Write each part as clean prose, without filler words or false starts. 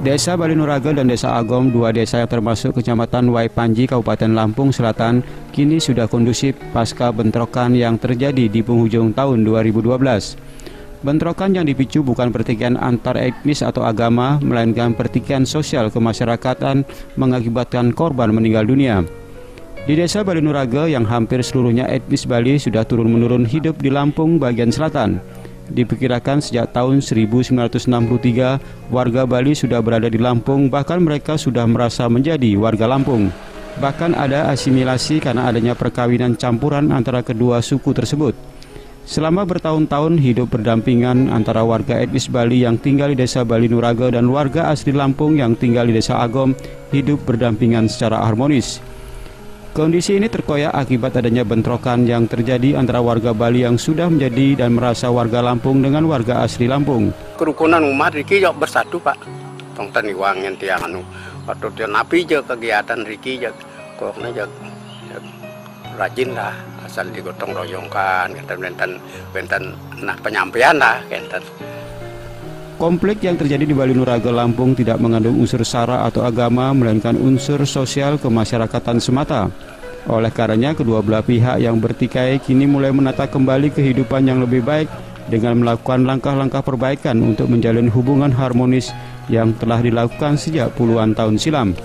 Desa Balinuraga dan Desa Agom, dua desa yang termasuk Kecamatan Waipanji, Kabupaten Lampung Selatan, kini sudah kondusif pasca bentrokan yang terjadi di penghujung tahun 2012. Bentrokan yang dipicu bukan pertikaian antar etnis atau agama, melainkan pertikaian sosial kemasyarakatan mengakibatkan korban meninggal dunia. Di Desa Balinuraga yang hampir seluruhnya etnis Bali sudah turun-menurun hidup di Lampung bagian selatan. Diperkirakan sejak tahun 1963 warga Bali sudah berada di Lampung, bahkan mereka sudah merasa menjadi warga Lampung. Bahkan ada asimilasi karena adanya perkawinan campuran antara kedua suku tersebut. Selama bertahun-tahun hidup berdampingan antara warga etnis Bali yang tinggal di Desa Balinuraga dan warga asli Lampung yang tinggal di Desa Agom hidup berdampingan secara harmonis. Kondisi ini terkoyak akibat adanya bentrokan yang terjadi antara warga Bali yang sudah menjadi dan merasa warga Lampung dengan warga asli Lampung. Kerukunan umat Riki jauh bersatu, Pak. Tongtan iwangin tiang waktu dia napi je kegiatan Riki je koknya je rajin lah, asal digotong royongkan, benten nah penyampaian lah kenten. Konflik yang terjadi di Balinuraga Lampung tidak mengandung unsur sara atau agama, melainkan unsur sosial kemasyarakatan semata. Oleh karenanya, kedua belah pihak yang bertikai kini mulai menata kembali kehidupan yang lebih baik dengan melakukan langkah-langkah perbaikan untuk menjalin hubungan harmonis yang telah dilakukan sejak puluhan tahun silam.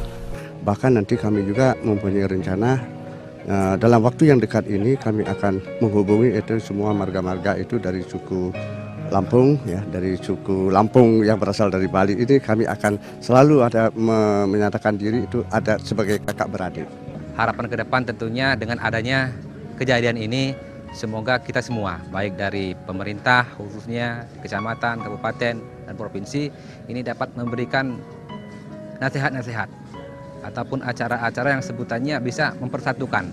Bahkan nanti kami juga mempunyai rencana dalam waktu yang dekat ini kami akan menghubungi itu semua marga-marga itu dari suku Lampung, ya, dari suku Lampung yang berasal dari Bali ini kami akan selalu ada menyatakan diri itu ada sebagai kakak beradik. Harapan ke depan tentunya dengan adanya kejadian ini, semoga kita semua, baik dari pemerintah khususnya kecamatan, kabupaten, dan provinsi, ini dapat memberikan nasihat-nasihat ataupun acara-acara yang sebutannya bisa mempersatukan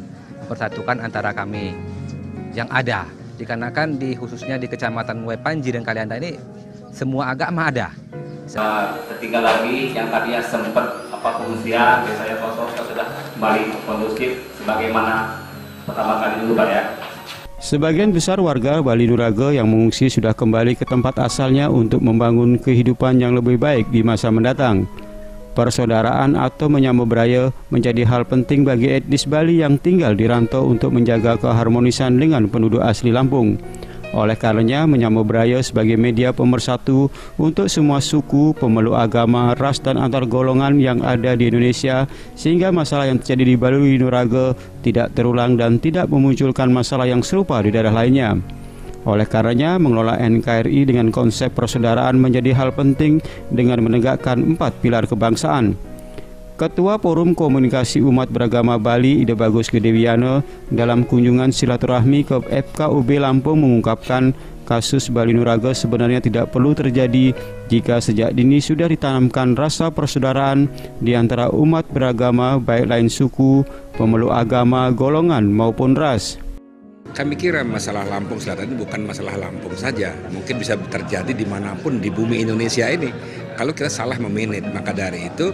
antara kami yang ada. Dikarenakan khususnya di Kecamatan Waipanji dan Kalianda ini semua agama ada. Ketiga lagi yang tadinya sempat pengungsian, saya kosong sudah kembali kondusif sebagaimana pertama kali dulu, Pak, ya. Sebagian besar warga Balinuraga yang mengungsi sudah kembali ke tempat asalnya untuk membangun kehidupan yang lebih baik di masa mendatang. Persaudaraan atau menyambut beraya menjadi hal penting bagi etnis Bali yang tinggal di rantau untuk menjaga keharmonisan dengan penduduk asli Lampung. Oleh karenanya, menyambut beraya sebagai media pemersatu untuk semua suku, pemeluk agama, ras dan antar golongan yang ada di Indonesia, sehingga masalah yang terjadi di Balinuraga tidak terulang dan tidak memunculkan masalah yang serupa di daerah lainnya. Oleh karenanya, mengelola NKRI dengan konsep persaudaraan menjadi hal penting dengan menegakkan 4 pilar kebangsaan. Ketua Forum Komunikasi Umat Beragama Bali, Ide Bagus Gedewiano, dalam kunjungan silaturahmi ke FKUB Lampung mengungkapkan kasus Balinuraga sebenarnya tidak perlu terjadi jika sejak dini sudah ditanamkan rasa persaudaraan di antara umat beragama baik lain suku, pemeluk agama, golongan maupun ras. Kami kira masalah Lampung Selatan ini bukan masalah Lampung saja, mungkin bisa terjadi dimanapun di bumi Indonesia ini. Kalau kita salah memanage, maka dari itu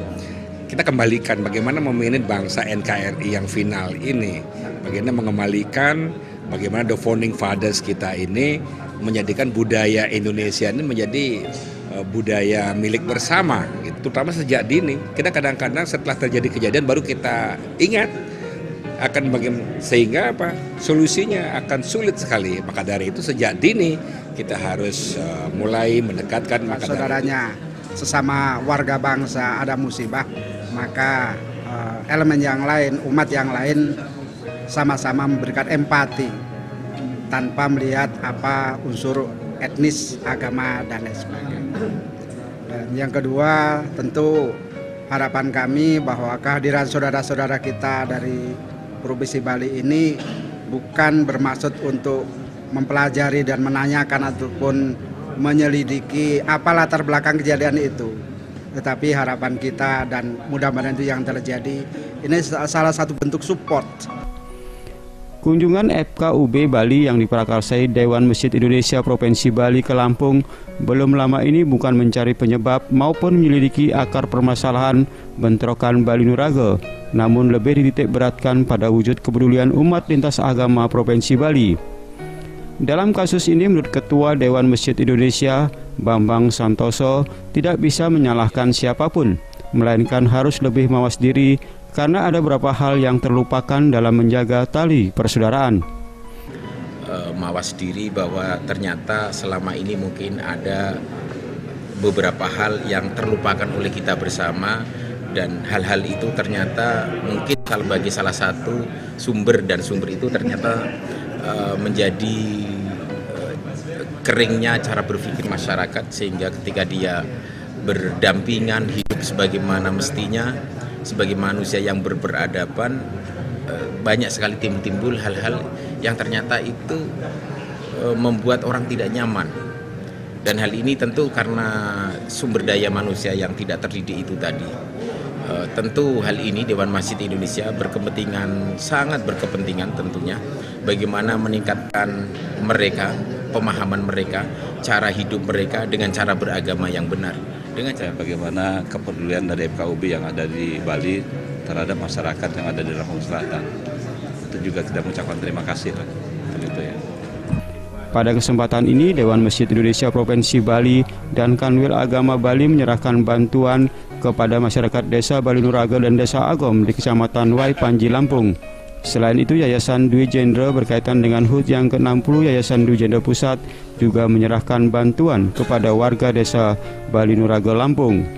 kita kembalikan bagaimana memanage bangsa NKRI yang final ini. Bagaimana mengembalikan, bagaimana the founding fathers kita ini menjadikan budaya Indonesia ini menjadi budaya milik bersama, gitu. Terutama sejak dini. Kita kadang-kadang setelah terjadi kejadian baru kita ingat. Sehingga solusinya akan sulit sekali. Maka dari itu sejak dini kita harus mulai mendekatkan saudaranya. Sesama warga bangsa ada musibah, maka elemen yang lain, umat yang lain sama-sama memberikan empati tanpa melihat unsur etnis, agama dan lain sebagainya. Dan yang kedua, tentu harapan kami bahwa kehadiran saudara-saudara kita dari Provinsi Bali ini bukan bermaksud untuk mempelajari dan menanyakan ataupun menyelidiki apa latar belakang kejadian itu. Tetapi harapan kita dan mudah-mudahan itu yang terjadi, ini salah satu bentuk support. Kunjungan FKUB Bali yang diprakarsai Dewan Masjid Indonesia Provinsi Bali ke Lampung belum lama ini bukan mencari penyebab maupun menyelidiki akar permasalahan bentrokan Balinuraga, namun lebih dititik beratkan pada wujud kepedulian umat lintas agama Provinsi Bali. Dalam kasus ini, menurut Ketua Dewan Masjid Indonesia, Bambang Santoso, tidak bisa menyalahkan siapapun, melainkan harus lebih mawas diri karena ada beberapa hal yang terlupakan dalam menjaga tali persaudaraan. Mawas diri bahwa ternyata selama ini mungkin ada beberapa hal yang terlupakan oleh kita bersama, dan hal-hal itu ternyata mungkin sebagai salah satu sumber, dan sumber itu ternyata menjadi keringnya cara berpikir masyarakat, sehingga ketika dia berdampingan hidup sebagaimana mestinya sebagai manusia yang berperadaban, banyak sekali timbul hal-hal yang ternyata itu membuat orang tidak nyaman. Dan hal ini tentu karena sumber daya manusia yang tidak terdidik itu tadi. Tentu hal ini Dewan Masjid Indonesia berkepentingan, sangat berkepentingan tentunya, bagaimana meningkatkan mereka, pemahaman mereka, cara hidup mereka dengan cara beragama yang benar. Dengan cara bagaimana kepedulian dari FKUB yang ada di Bali terhadap masyarakat yang ada di Lampung Selatan. Itu juga kita mengucapkan terima kasih lah. Itu ya. Pada kesempatan ini, Dewan Masjid Indonesia Provinsi Bali dan Kanwil Agama Bali menyerahkan bantuan kepada masyarakat Desa Balinuraga dan Desa Agom di Kecamatan Wai Panji, Lampung. Selain itu, Yayasan Dwi Jendra berkaitan dengan HUT yang ke-60 Yayasan Dwi Jendra Pusat juga menyerahkan bantuan kepada warga Desa Balinuraga, Lampung.